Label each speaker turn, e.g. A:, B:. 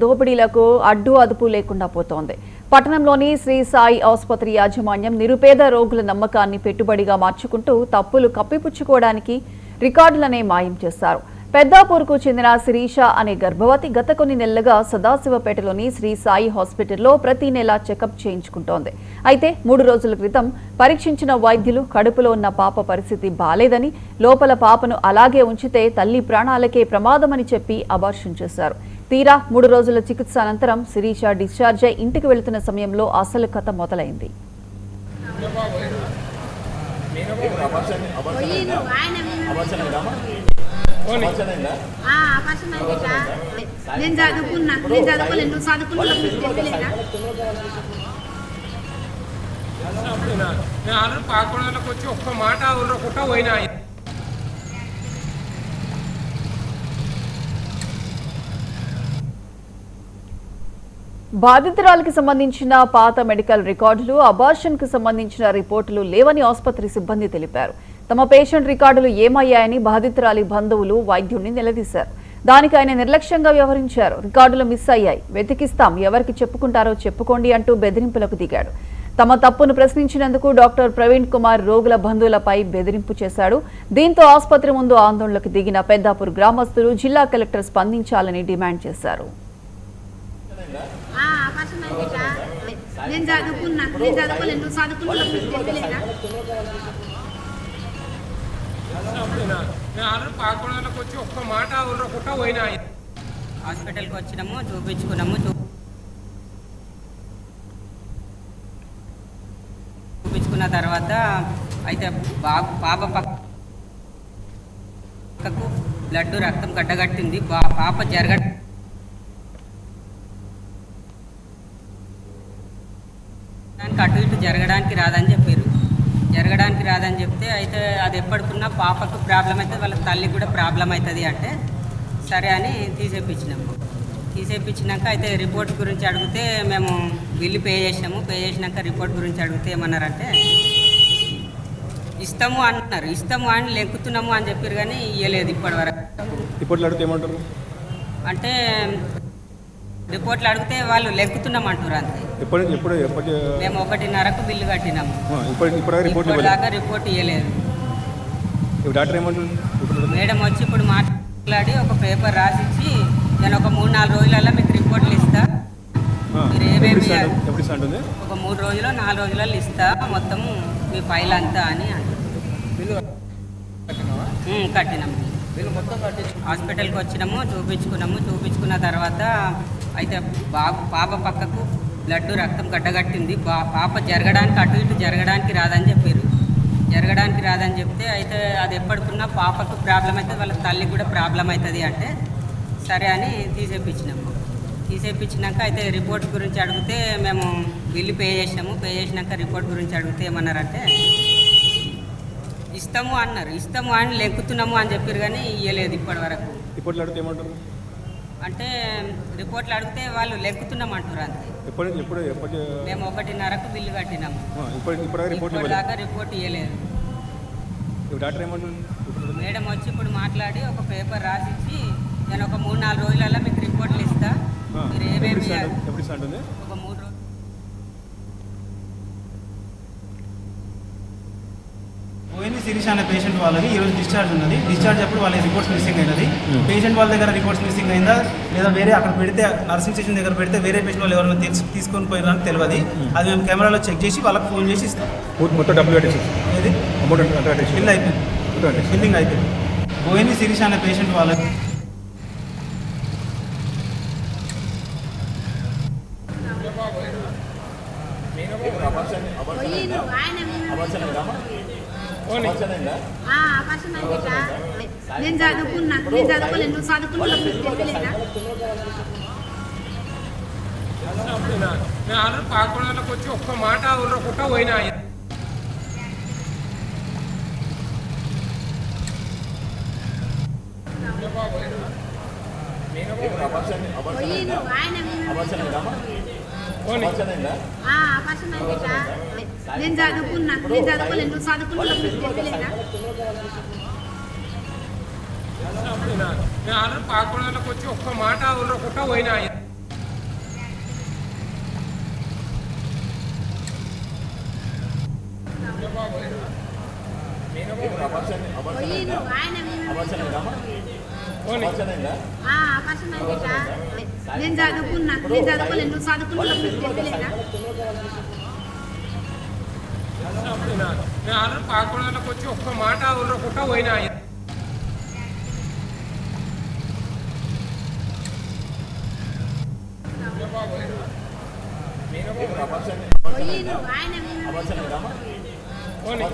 A: దోపిడీలకు అడ్డు అదుపు లేకుండా పోతోంది. పట్టణంలోని శ్రీ సాయి ఆసుపత్రి యాజమాన్యం నిరుపేద రోగుల నమ్మకాన్ని పెట్టుబడిగా మార్చుకుంటూ తప్పులు కప్పిపుచ్చుకోవడానికి రికార్డులనే మాయం చేశారు. పెద్దాపూర్కు చెందిన శిరీష అనే గర్భవతి గత కొన్ని నెలలుగా సదాశివపేటలోని శ్రీ సాయి హాస్పిటల్లో ప్రతి నెల చెకప్ చేయించుకుంటోంది. అయితే 3 రోజుల క్రితం పరీక్షించిన వైద్యులు కడుపులో ఉన్న పాప పరిస్థితి బాలేదని, లోపల పాపను అలాగే ఉంచితే తల్లి ప్రాణాలకే ప్రమాదమని చెప్పి అబార్షన్ చేశారు. తీరా 3 రోజుల చికిత్స అనంతరం శిరీష డిశ్చార్జ్ అయి ఇంటికి వెళుతున్న సమయంలో అసలు కథ మొదలైంది. బాధితురాలికి సంబంధించిన పాత మెడికల్ రికార్డులు, అబార్షన్ కు సంబంధించిన రిపోర్టులు లేవని ఆసుపత్రి సిబ్బంది తెలిపారు. తమ పేషెంట్ రికార్డులు ఏమయ్యాయని బాధితురాలి బంధువులు వైద్యుడిని నిలదీశారు. దానికి ఆయన నిర్లక్ష్యంగా వ్యవహరించారు. రికార్డులు మిస్ అయ్యాయి, వెతికిస్తాం, ఎవరికి చెప్పుకుంటారో చెప్పుకోండి అంటూ బెదిరింపులకు దిగాడు. తమ తప్పును ప్రశ్నించినందుకు డాక్టర్ ప్రవీణ్ కుమార్ రోగుల బంధువులపై బెదిరింపు చేశాడు. దీంతో ఆసుపత్రి ముందు ఆందోళనకు దిగిన పెద్దాపూర్ గ్రామస్తులు జిల్లా కలెక్టర్ స్పందించాలని డిమాండ్ చేశారు.
B: హాస్పిటల్కి వచ్చినాము, చూపించుకున్నాము. చూపించుకున్న తర్వాత అయితే పాప పక్కకు బ్లడ్ రక్తం గడ్డగట్టింది. పాప జరగడానికి అటు ఇటు జరగడానికి రాదని చెప్తే అయితే అది ఎప్పటికున్నా పాపకు ప్రాబ్లం అవుతుంది, వాళ్ళ తల్లి కూడా ప్రాబ్లం అవుతుంది అంటే సరే అని తీసేపించినాక అయితే రిపోర్ట్ గురించి అడిగితే మేము బిల్లు పే చేసినాక రిపోర్ట్ గురించి అడిగితే ఏమన్నారంటే ఇస్తాము అని లెక్కుతున్నాము అని చెప్పారు, కానీ ఇవ్వలేదు ఇప్పటివరకు. అంటే రిపోర్ట్లు అడిగితే వాళ్ళు లెక్కుతున్నాం అంటారు అంతే. మేము 1:30కు బిల్లు కట్టినాము, ఇప్పటిదాకా రిపోర్ట్ ఇవ్వలేదు. మేడం వచ్చి ఇప్పుడు మాట్లాడి ఒక పేపర్ రాసిచ్చి నేను ఒక 3-4 రోజులలో మీకు రిపోర్ట్లు ఇస్తా, మీరు ఏమేమి ఒక 3 రోజులు 4 రోజులలో ఇస్తా మొత్తం మీ ఫైల్ అంతా అని కట్టినాము. హాస్పిటల్కి వచ్చినాము, చూపించుకున్న తర్వాత అయితే పాప పక్కకు బ్లడ్ రక్తం గడ్డగట్టింది. పాప జరగడానికి అటు ఇటు జరగడానికి రాదని చెప్తే అయితే అది ఎప్పటికున్నా పాపకు ప్రాబ్లం అవుతుంది, వాళ్ళ తల్లి కూడా ప్రాబ్లం అవుతుంది అంటే సరే అని తీసేపించినాక అయితే రిపోర్ట్ గురించి అడిగితే మేము బిల్లు పే చేసినాక రిపోర్ట్ గురించి అడిగితే ఏమన్నారంటే ఇస్తాము అని లెక్కుతున్నాము అని చెప్పారు, కానీ ఇవ్వలేదు ఇప్పటివరకు. అంటే రిపోర్ట్లు అడిగితే వాళ్ళు లెక్కుతున్నాం అంటారు అంతే. మేము 1:30కు బిల్లు కట్టినాము, ఇప్పటిదాకా రిపోర్ట్ ఇవ్వలేదు. మేడం వచ్చి ఇప్పుడు మాట్లాడి ఒక పేపర్ రాసిచ్చి నేను ఒక 3-4 రోజులలో మీకు రిపోర్ట్లు ఇస్తా, మీరు ఏమేమి ఒక 3 రోజులు.
C: శిరీష అనే పేషెంట్ వాళ్ళకి ఈరోజు డిశ్చార్జ్ ఉన్నది. డిశ్చార్జ్ అప్పుడు వాళ్ళ రిపోర్ట్స్ మిస్సింగ్ అయినది. పేషెంట్ వాళ్ళ దగ్గర రిపోర్ట్స్ మిస్సింగ్ అయిందా లేదా వేరే అక్కడ పెడితే నర్సింగ్ స్టేషన్ దగ్గర పెడితే వేరే పేషెంట్ వాళ్ళు ఎవరైనా తీసుకొని పోయినా అని తెలియదు. అది మేము కెమెరాలో చెక్ చేసి వాళ్ళకి ఫోన్ చేసి ఇస్తాం. బిల్లింగ్ అయిపోయింది. బోయిని శిరీష అనే పేషెంట్ వాళ్ళకి
D: నేను చదువుకోలేదు, నువ్వు చదువుకున్నా
E: పాకులకు వచ్చి ఒక్క మాట ఉండకుండా పోయినా.
D: నేను చదువుకోలేదు, నువ్వు చదువుకున్నా
E: పాకులకు వచ్చి ఒక్క మాట ఉండకుండా పోయినా.
D: పోయి నువ్వు ఆయన అపర్షన్ అయిందిట. నేను చదువుకున్నా, నేను చదువుకోలేదు, నువ్వు చదువుకున్నావు నీకు తెలియలేదా?
E: నేను ఆల్రెడీ 11 గంటలకు వచ్చి ఒక్క మాట ఉండకుండా పోయినా.
D: పోయి నువ్వు ఆయన
E: పోనీ.